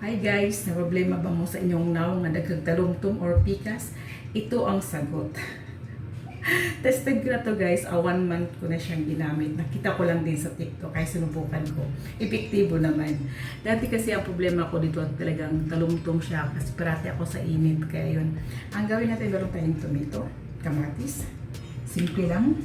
Hi guys, na problema ba mo sa inyong naw nga nagkagtalumtom or pikas? Ito ang sagot. Tested ko na to guys, 1 month ko na siyang ginamit. Nakita ko lang din sa TikTok, kaya sinubukan ko. Epektibo naman. Dati kasi ang problema ko dito talagang talumtom siya kasi parati ako sa init. Kaya yun, ang gawin natin, meron tayong tomato, kamatis. Simple lang.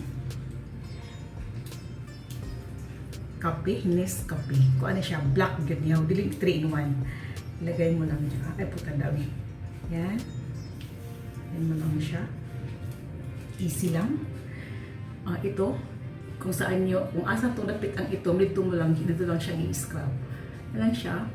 Kape, Nescafe. Kung ano siya, black good niya. Diling 3 in 1. Ilagay mo lang dyan. Ay, puta dami. Yan. Yan mo lang siya. Easy lang. Ito, kung saan nyo, kung asa ito napit ang ito, dito mo lang, dito lang siya i-scrub. Yan lang siya.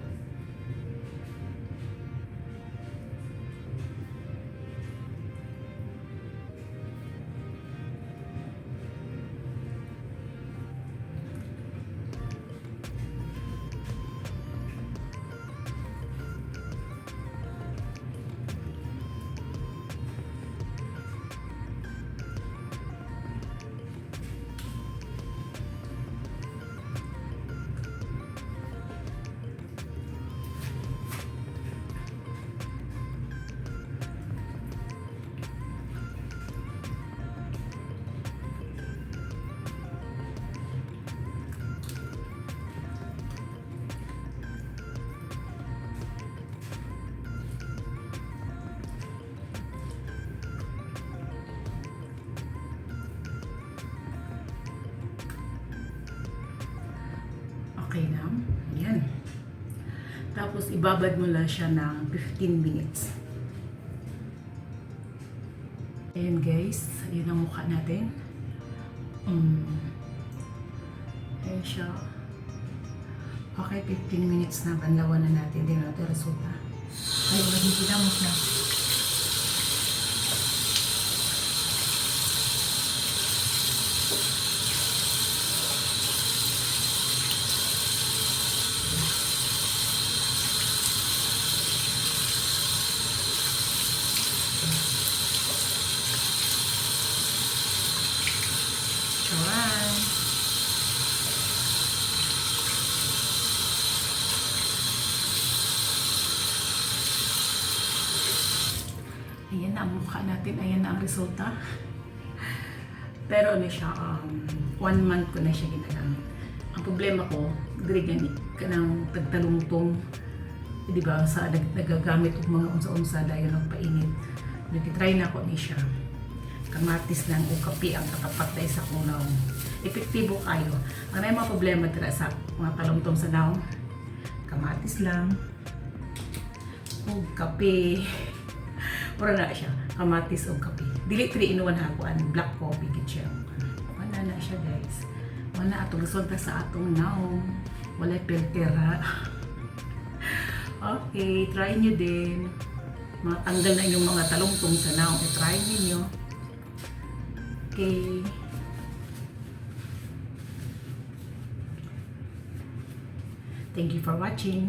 Okay na. Yan. Tapos, ibabad mo lang siya ng 15 minutes. Ayan guys. Ayan ang mukha natin. Ayan siya. Okay, 15 minutes na. Banlawan na natin. Hindi natin resulta. Ayun, nagigilamos na. Alright. Ayan na ang mukha natin. Ayan na ang resulta. Pero ano siya, 1 month ko na siya ginagamit. Ang problema ko, diri gani ka ng tagtalungtong, di ba, sa nagagamit og mga unsa-unsa dayon ng painit. Nagtitry na ako ni siya. Kamatis lang o kape ang kakapatay sa kunaw. Epektibo kayo. Ang may mga problema dira sa mga talumtom sa naw, kamatis lang o kape. Pura na siya, kamatis o kape. Dili 3 in 1 hakuan, black coffee gid siya. Wala na siya guys. Wala atong resulta sa atong naw. Wala filter ha. Okay, try nyo din. Matanggal na yung mga talumtom sa naw. I-try niyo. Okay. Thank you for watching.